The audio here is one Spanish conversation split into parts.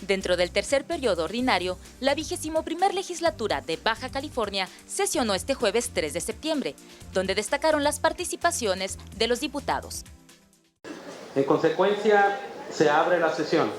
Dentro del tercer periodo ordinario, la 21ª legislatura de Baja California sesionó este jueves 3 de septiembre, donde destacaron las participaciones de los diputados. En consecuencia, se abre la sesión.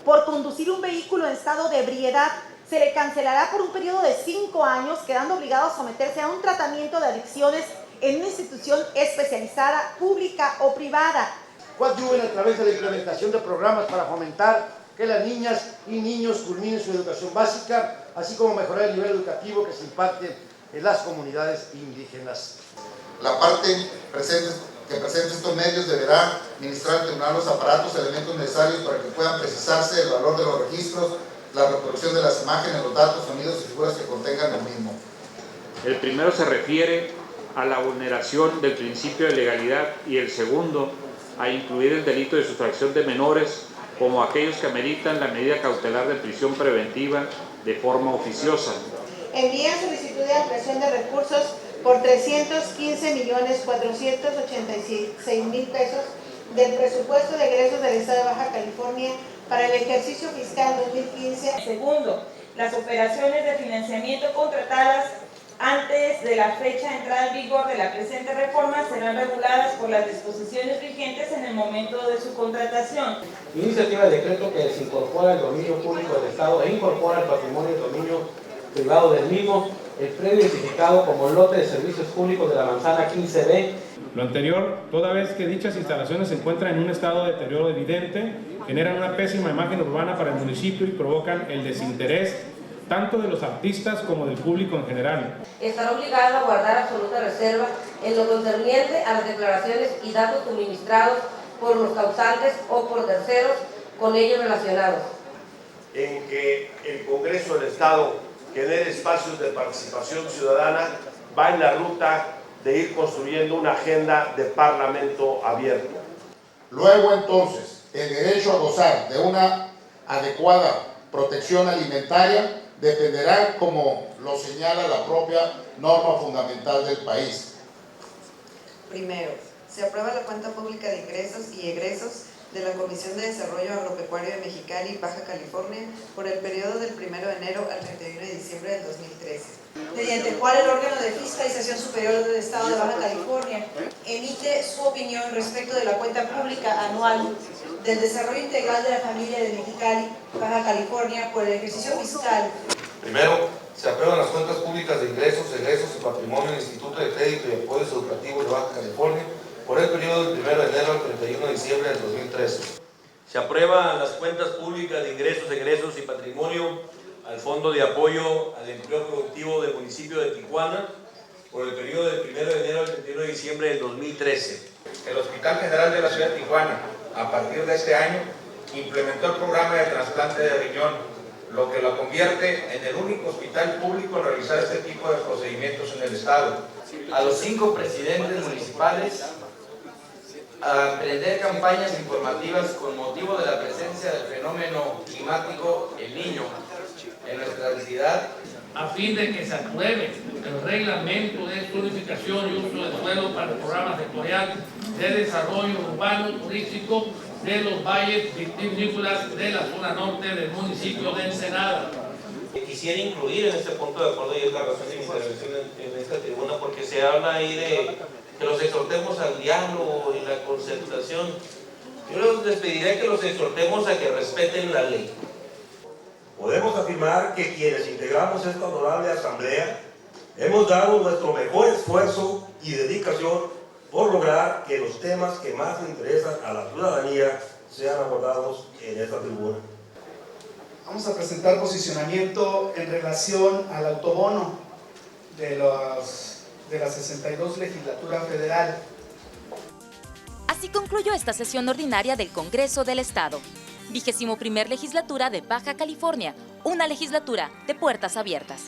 Por conducir un vehículo en estado de ebriedad, se le cancelará por un periodo de 5 años, quedando obligado a someterse a un tratamiento de adicciones en una institución especializada, pública o privada. Coadyuven a través de la implementación de programas para fomentar que las niñas y niños culminen su educación básica, así como mejorar el nivel educativo que se imparte en las comunidades indígenas. La parte que presente estos medios deberá ministrar al tribunal los aparatos y elementos necesarios para que puedan precisarse el valor de los registros, la reproducción de las imágenes, los datos, sonidos y figuras que contengan el mismo. El primero se refiere a la vulneración del principio de legalidad y el segundo a incluir el delito de sustracción de menores como aquellos que ameritan la medida cautelar de prisión preventiva de forma oficiosa. Envían solicitud de ampliación de recursos por 315.486.000 pesos del presupuesto de egresos del Estado de Baja California para el ejercicio fiscal 2015. Segundo, las operaciones de financiamiento contratadas antes de la fecha de entrada en vigor de la presente reforma serán reguladas por las disposiciones vigentes en el momento de su contratación. Iniciativa de decreto que desincorpora el dominio público del Estado e incorpora el patrimonio y dominio privado del mismo, el predio identificado como lote de servicios públicos de la manzana 15B. Lo anterior, toda vez que dichas instalaciones se encuentran en un estado de deterioro evidente, generan una pésima imagen urbana para el municipio y provocan el desinterés tanto de los artistas como del público en general. Estará obligado a guardar absoluta reserva en lo concerniente a las declaraciones y datos suministrados por los causantes o por terceros con ellos relacionados. En que el Congreso del Estado genere espacios de participación ciudadana, va en la ruta de ir construyendo una agenda de parlamento abierto. Luego entonces, el derecho a gozar de una adecuada protección alimentaria dependerá, como lo señala la propia norma fundamental del país. Primero, se aprueba la cuenta pública de ingresos y egresos de la Comisión de Desarrollo Agropecuario de Mexicali, Baja California, por el periodo del 1 de enero al 31 de diciembre del 2013. Mediante el cual el órgano de fiscalización superior del Estado de Baja California emite su opinión respecto de la cuenta pública anual del desarrollo integral de la familia de Mexicali, Baja California, por el ejercicio fiscal. Primero, se aprueban las cuentas públicas de ingresos, egresos y patrimonio del Instituto de Crédito y Apoyos Educativos de Baja California por el periodo del 1 de enero al 31 de diciembre del 2013. Se aprueban las cuentas públicas de ingresos, egresos y patrimonio al Fondo de Apoyo al Empleo Productivo del municipio de Tijuana por el periodo del 1 de enero al 31 de diciembre del 2013. El Hospital General de la Ciudad de Tijuana, a partir de este año, implementó el programa de trasplante de riñón, lo que lo convierte en el único hospital público en realizar este tipo de procedimientos en el Estado. A los 5 presidentes municipales a emprender campañas informativas con motivo de la presencia del fenómeno climático El Niño en nuestra entidad, a fin de que se apruebe el reglamento de zonificación y uso del suelo para el programa sectorial de desarrollo urbano turístico de los valles vitivinícolas de la zona norte del municipio de Ensenada. Quisiera incluir en este punto de acuerdo, y es la razón de mi intervención en esta tribuna, porque se habla ahí de que los exhortemos al diálogo y la concertación. Yo les pediré que los exhortemos a que respeten la ley. Podemos afirmar que quienes integramos esta honorable asamblea hemos dado nuestro mejor esfuerzo y dedicación por lograr que los temas que más interesan a la ciudadanía sean abordados en esta tribuna. Vamos a presentar posicionamiento en relación al autobono de la 62 legislatura federal. Así concluyó esta sesión ordinaria del Congreso del Estado. 21ª legislatura de Baja California, una legislatura de puertas abiertas.